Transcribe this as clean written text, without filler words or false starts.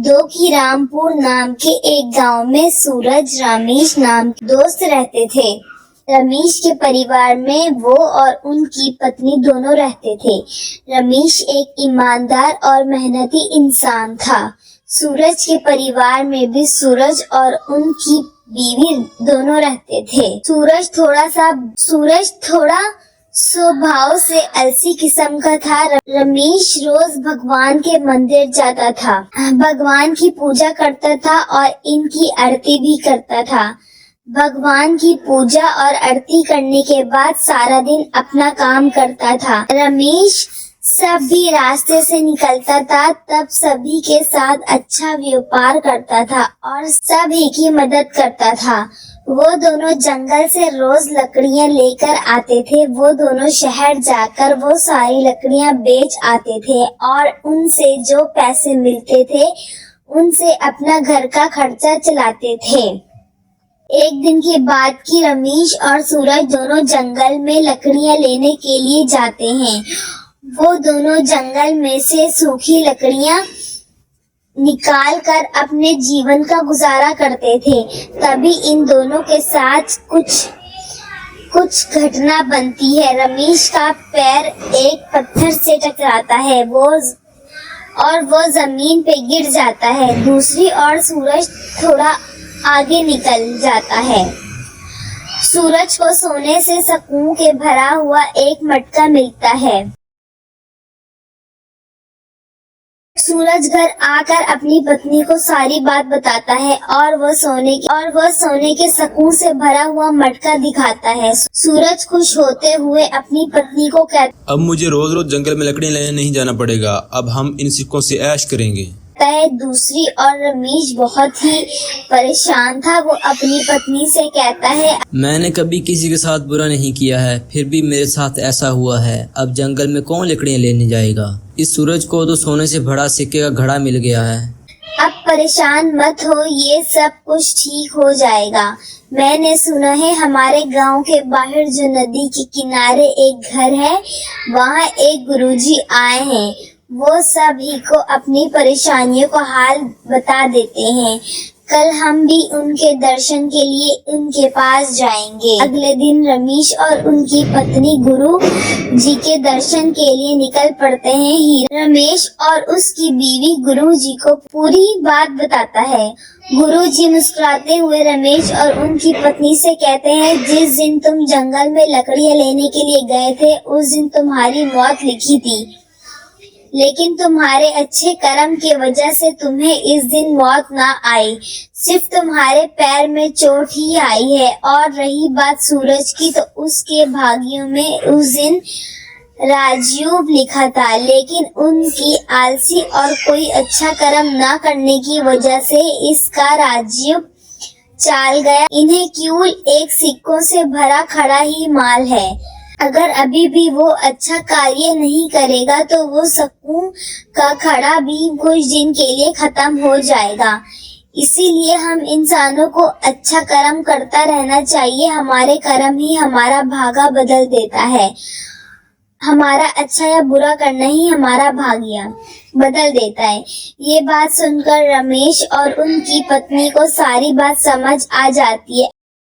दो की रामपुर नाम के एक गांव में सूरज रमेश नाम के दोस्त रहते थे। रमेश के परिवार में वो और उनकी पत्नी दोनों रहते थे। रमेश एक ईमानदार और मेहनती इंसान था। सूरज के परिवार में भी सूरज और उनकी बीवी दोनों रहते थे। सूरज थोड़ा स्वभाव से आलसी किस्म का था। रमेश रोज भगवान के मंदिर जाता था, भगवान की पूजा करता था और इनकी आरती भी करता था। भगवान की पूजा और आरती करने के बाद सारा दिन अपना काम करता था। रमेश सभी रास्ते से निकलता था, तब सभी के साथ अच्छा व्यापार करता था और सभी की मदद करता था। वो दोनों जंगल से रोज लकड़ियां लेकर आते थे। वो दोनों शहर जाकर वो सारी लकड़ियां बेच आते थे और उनसे जो पैसे मिलते थे उनसे अपना घर का खर्चा चलाते थे। एक दिन की बात की रमेश और सूरज दोनों जंगल में लकड़ियां लेने के लिए जाते हैं। वो दोनों जंगल में से सूखी लकड़ियां निकाल कर अपने जीवन का गुजारा करते थे। तभी इन दोनों के साथ कुछ घटना बनती है। रमेश का पैर एक पत्थर से टकराता है और वो जमीन पे गिर जाता है। दूसरी ओर सूरज थोड़ा आगे निकल जाता है। सूरज को सोने से सुकून के भरा हुआ एक मटका मिलता है। सूरज घर आकर अपनी पत्नी को सारी बात बताता है और वह सोने के सुकून से भरा हुआ मटका दिखाता है। सूरज खुश होते हुए अपनी पत्नी को कहता अब मुझे रोज रोज जंगल में लकड़ी लेने नहीं जाना पड़ेगा, अब हम इन सिक्कों से ऐश करेंगे। दूसरी और रमेश बहुत ही परेशान था। वो अपनी पत्नी से कहता है, मैंने कभी किसी के साथ बुरा नहीं किया है, फिर भी मेरे साथ ऐसा हुआ है। अब जंगल में कौन लकड़ियां लेने जाएगा? इस सूरज को तो सोने से भरा सिक्के का घड़ा मिल गया है। अब परेशान मत हो, ये सब कुछ ठीक हो जाएगा। मैंने सुना है हमारे गांव के बाहर जो नदी के किनारे एक घर है, वहाँ एक गुरुजी आए हैं। वो सभी को अपनी परेशानियों का हाल बता देते हैं। कल हम भी उनके दर्शन के लिए उनके पास जाएंगे। अगले दिन रमेश और उनकी पत्नी गुरु जी के दर्शन के लिए निकल पड़ते हैं। रमेश और उसकी बीवी गुरु जी को पूरी बात बताता है। गुरु जी मुस्कुराते हुए रमेश और उनकी पत्नी से कहते हैं, जिस दिन तुम जंगल में लकड़ियां लेने के लिए गए थे उस दिन तुम्हारी मौत लिखी थी, लेकिन तुम्हारे अच्छे कर्म की वजह से तुम्हें इस दिन मौत ना आई। सिर्फ तुम्हारे पैर में चोट ही आई है। और रही बात सूरज की, तो उसके भाग्यों में उस दिन राजयोग लिखा था, लेकिन उनकी आलसी और कोई अच्छा कर्म ना करने की वजह से इसका राजयोग चाल गया। इन्हें केवल एक सिक्कों से भरा खड़ा ही माल है। अगर अभी भी वो अच्छा कार्य नहीं करेगा तो वो सुकून का खड़ा भी कुछ दिन के लिए खत्म हो जाएगा। इसीलिए हम इंसानों को अच्छा कर्म करता रहना चाहिए। हमारे कर्म ही हमारा भाग्य बदल देता है। हमारा अच्छा या बुरा करना ही हमारा भाग्य बदल देता है। ये बात सुनकर रमेश और उनकी पत्नी को सारी बात समझ आ जाती है।